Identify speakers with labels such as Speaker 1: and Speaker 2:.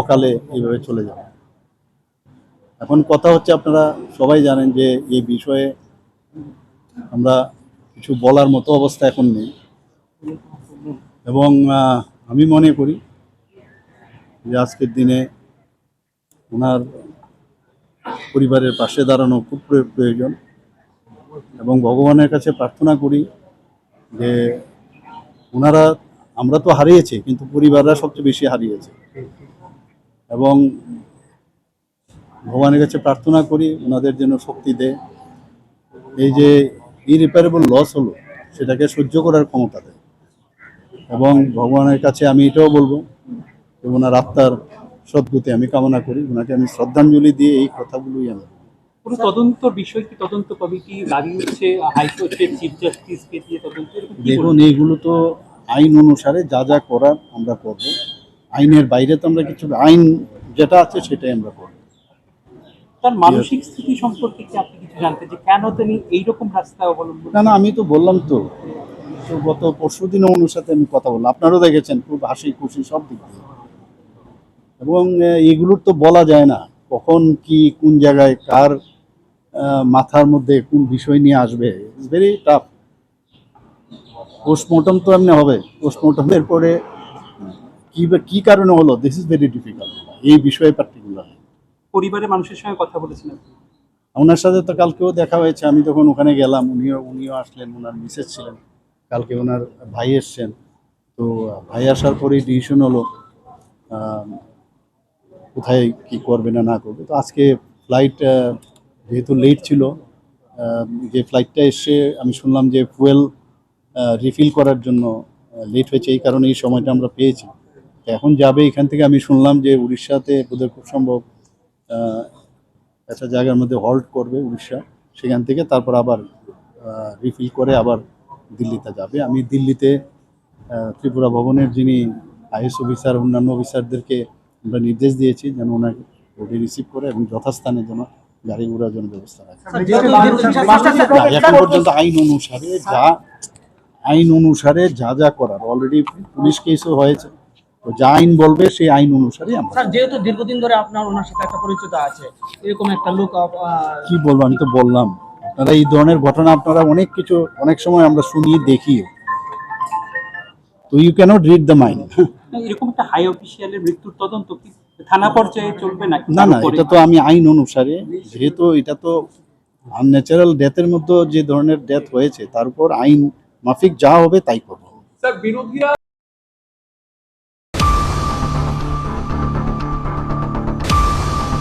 Speaker 1: অকালে এইভাবে চলে যাবে। এখন কথা হচ্ছে, আপনারা সবাই জানেন যে এই বিষয়ে আমরা কিছু বলার মতো অবস্থা এখন নেই, এবং আমি মনে করি যে আজকের দিনে ওনার পরিবারের পাশে দাঁড়ানো খুব প্রয়োজন, এবং ভগবানের কাছে প্রার্থনা করি যে ওনারা, আমরা তো হারিয়েছি কিন্তু পরিবাররা সবচেয়ে বেশি হারিয়েছে, এবং ভগবানের কাছে প্রার্থনা করি ওনাদের জন্য শক্তি দেয়, এই যে ইরিপেয়ারেবল লস হলো সেটাকে সহ্য করার ক্ষমতা দেয়। এবং ভগবানের কাছে আমি এটাও বলবো যে ওনার আত্মার সদ্গতি আমি কামনা করি, ওনাকে আমি শ্রদ্ধাঞ্জলি দিয়ে এই কথাগুলোই আমি।
Speaker 2: পুরো তদন্ত বিষয় কি তদন্ত কমিটি দাঁড়িয়েছে হাইকোর্টের চিফ জাস্টিসকে দিয়ে তদন্ত?
Speaker 1: দেখুন, এইগুলো তো আইন অনুসারে যা যা করার আমরা করব, আইনের বাইরে তো আমরা কিছু, আইন যেটা আছে সেটাই আমরা করব।
Speaker 2: তার মানসিক স্থিতি সম্পর্কে কি আপনি কিছু জানতে, যে কেন তিনি এইরকম রাস্তা অবলম্বন?
Speaker 1: না, আমি তো বললাম তো গত পরশুদিনও ওনার সাথে আমি কথা বললাম, আপনারাও দেখেছেন, খুব হাসি খুশি সব দিক দিয়ে, এবং এগুলোর তো বলা যায় না কখন কি কোন জায়গায় কার মাথার মধ্যে কোন বিষয় নিয়ে আসবে। It's very tough. পোস্টমর্টম তো এমনি হবে, পোস্টমর্টমের পরে কি কারণে হলো, দিস ইজ ভেরি ডিফিকাল্ট এই বিষয়ে পার্টিকুলার।
Speaker 2: পরিবারের মানুষের সঙ্গে কথা বলেছিলেন?
Speaker 1: ওনার সাথে তো কালকেও দেখা হয়েছে, আমি তখন ওখানে গেলাম, উনিও আসলেন, ওনার মিসেস ছিলেন, কালকে ওনার ভাই এসছেন। তো ভাই আসার পরেই ডিসিশন হলো কোথায় কি করবে না করবে। তো আজকে ফ্লাইট যেহেতু লেট ছিল, যে ফ্লাইটটা এসে আমি শুনলাম যে ফুয়েল রিফিল করার জন্য লেট হয়েছে, এই কারণে এই সময়টা আমরা পেয়েছি। এখন যাবে এখান থেকে, আমি শুনলাম যে উড়িষ্যাতে বোধহয় খুব সম্ভব একটা জায়গার মধ্যে হল্ট করবে উড়িষ্যা, সেখান থেকে তারপর আবার রিফিল করে আবার দিল্লিতে যাবে। আমি দিল্লিতে ত্রিপুরা ভবনের যিনি আইএস অফিসার, অন্যান্য অফিসারদেরকে আমরা নির্দেশ দিয়েছি যেন ওনাকে ওটি রিসিভ করে এবং যথাস্থানে যেন গাড়ি ঘোড়ার জন্য ব্যবস্থা রাখে। এখন পর্যন্ত আইন অনুসারে যা যা করার অলরেডি পুলিশ কেসও হয়েছে, তো যা আইন বলবে সেই আইন অনুসারে আমরা।
Speaker 3: যেহেতু দীর্ঘদিন ধরে আপনার ওনার সাথে একটা পরিচিত আছে, এরকম একটা লোক
Speaker 1: কি বলবো, আমি তো বললাম আপনারা এই ধরনের ঘটনা আপনারা অনেক কিছু অনেক সময় আমরা শুনি দেখি, তো you cannot read the mind.
Speaker 2: এরকম একটা হাই অফিসিয়ালের মৃত্যুর তদন্ত কি থানা পর্যায়ে চলবে না?
Speaker 1: না, এটা তো আমি আইন অনুসারে, যেহেতু এটা তো আনন্যাচারাল ডেথের মধ্যে যে ধরনের ডেথ হয়েছে, তার উপর আইন মাফিক যা হবে তাই করবো।
Speaker 4: স্যার, বিরোধীরা